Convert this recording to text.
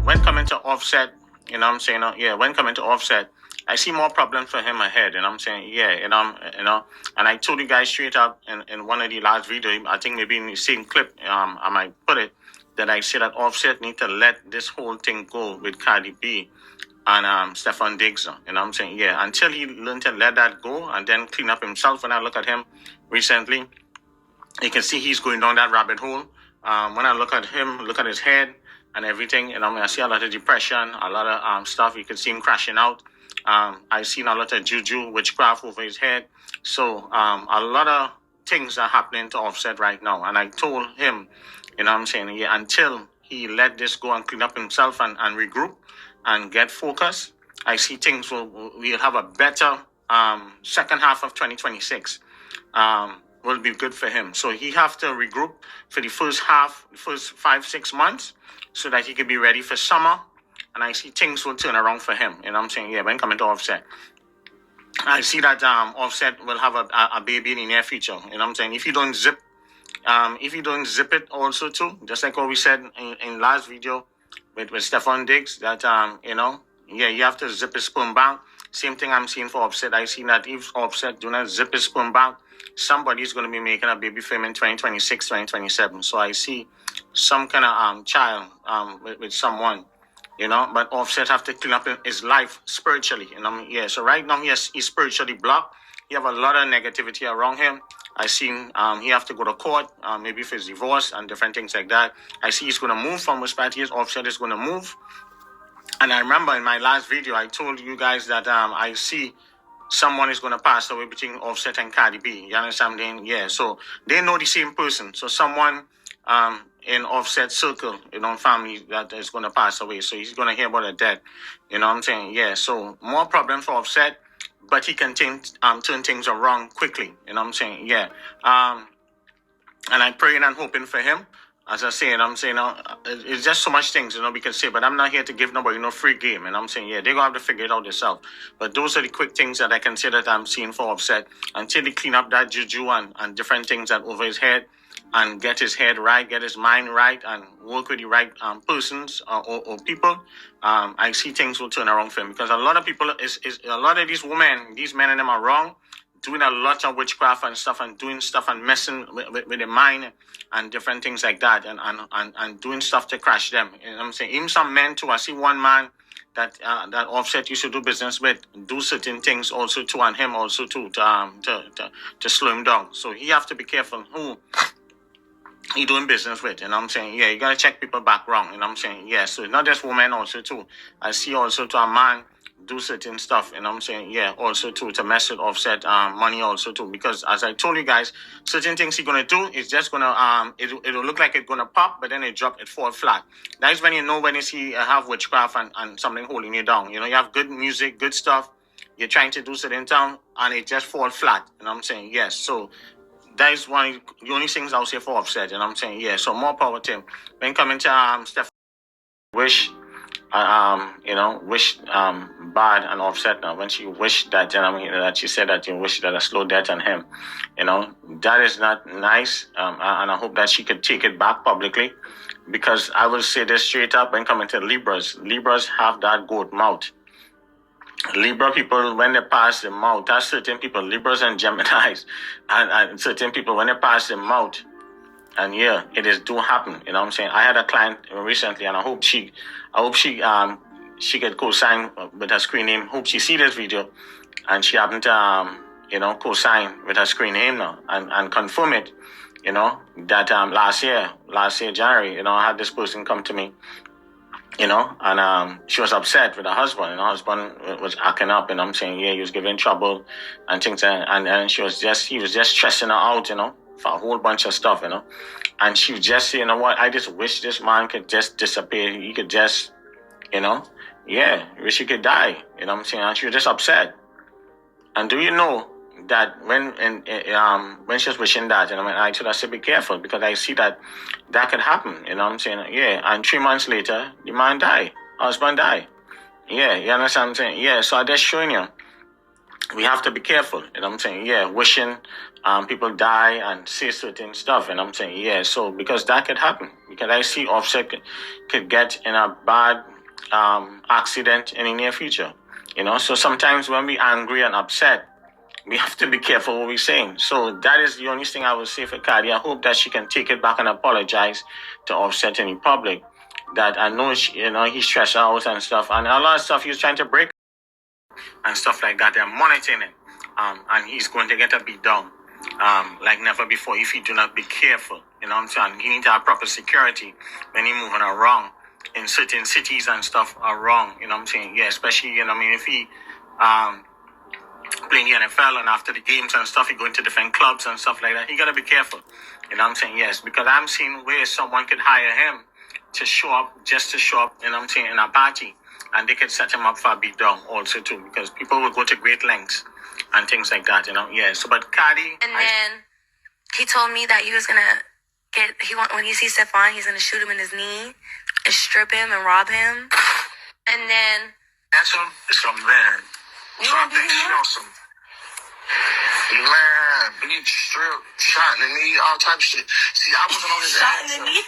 When coming to Offset, when coming to Offset, I see more problems for him ahead, and I'm saying, and I told you guys straight up in one of the last videos, I think maybe in the same clip, I might put it, that I said that Offset need to let this whole thing go with Cardi B and Stefan Diggs, and I'm saying, until he learn to let that go and then clean up himself. When I look at him recently, you can see he's going down that rabbit hole. When I look at him, look at his head and everything, I see a lot of depression, a lot of stuff. You can see him crashing out. I've seen a lot of juju, witchcraft over his head. So a lot of things are happening to Offset right now. And I told him, until he let this go and clean up himself and regroup and get focused, I see things we'll have a better second half of 2026. Will be good for him. So he have to regroup for the first 5-6 months so that he can be ready for summer. And I see things will turn around for him. When coming to Offset, I see that Offset will have a baby in the near future. If you don't zip it also too, just like what we said in last video with Stefan Diggs, that you have to zip his sperm bank. Same thing I'm seeing for Offset. I see that if Offset do not zip his sperm bank, somebody's going to be making a baby for him in 2026, 2027. So I see some kind of child with someone, but Offset have to clean up his life spiritually. So right now he's spiritually blocked. He have a lot of negativity around him. I seen he have to go to court, maybe for his divorce and different things like that. I see he's going to move from which party Offset is going to move. And I remember in my last video, I told you guys that I see someone is going to pass away between Offset and Cardi B. You understand? So they know the same person. So someone in Offset circle, family that is going to pass away. So he's going to hear about a death. So more problem for Offset, but he can turn things around quickly. And I'm praying and hoping for him. As I say, it's just so much things, we can say, but I'm not here to give nobody no free game. And I'm saying, they're going to have to figure it out themselves. But those are the quick things that I can say that I'm seeing for Offset until he clean up that juju and different things that over his head and get his head right, get his mind right, and work with the right persons or people. I see things will turn around for him because a lot of people, a lot of these men and them are wrong, doing a lot of witchcraft and stuff and doing stuff and messing with the mind and different things like that and doing stuff to crash them. I'm saying even some men too. I see one man that Offset used to do business with do certain things also too, and him also too to slow him down. So he have to be careful who he doing business with. You gotta check people background. So it's not just women also too. I see also to a man do certain stuff, also too, to mess with Offset money also too, because as I told you guys, certain things he's gonna do is just gonna it'll look like it's gonna pop, but then it fall flat. That is when when you see have witchcraft and something holding you down. You have good music, good stuff, you're trying to do certain town and it just fall flat. So that is one of the only things I'll say for Offset. So more power to him. When coming to Steph, wish bad and Offset now. When she wished that, that she said that you wish that a slow death on him, that is not nice. And I hope that she could take it back publicly, because I will say this straight up. When coming to Libras have that goat mouth. Libra people, when they pass the mouth, that's certain people, Libras and Geminis, and certain people, when they pass the mouth, and it is do happen. I had a client recently, and I hope she could co-sign with her screen name. Hope she see this video, and she happened to co-sign with her screen name now and confirm it. That last year January, I had this person come to me, and she was upset with her husband, and her husband was acting up, and he was giving trouble and things, and he was just stressing her out, for a whole bunch of stuff, and she was just saying, what, I just wish this man could just disappear. He could just, wish he could die, and she was just upset. And do you know that when she was wishing that, I told her, I said, be careful, because I see that could happen, and 3 months later, the man died, husband died. You understand what I'm saying? So I'm just showing you we have to be careful. You know what I'm saying? Yeah, wishing people die and say certain stuff. And I'm saying, yeah, so because that could happen. Because I see Offset could get in a bad accident in the near future. You know, so sometimes when we're angry and upset, we have to be careful what we're saying. So that is the only thing I would say for Cardi. I hope that she can take it back and apologize to Offset in the public. That I know, he stressed out and stuff. And a lot of stuff he was trying to break and stuff like that. They're monitoring it. And he's going to get a beat down like never before if he do not be careful. You know what I'm saying? He needs to have proper security when he moving around in certain cities and stuff are wrong. You know what I'm saying? Yeah, especially, if he playing the NFL and after the games and stuff, he going to different clubs and stuff like that. He got to be careful. You know what I'm saying? Yes, because I'm seeing where someone could hire him to show up, you know what I'm saying, in a party. And they could set him up for a beat down also too, because people will go to great lengths and things like that, Yeah. So, but Cardi. And then he told me that he was going to when he sees Stefan, he's going to shoot him in his knee and strip him and rob him. And then. That's some man. So I think she knows some. Man, he strip, shot in the knee, all type of shit. See, I wasn't on his shot ass. In the knee?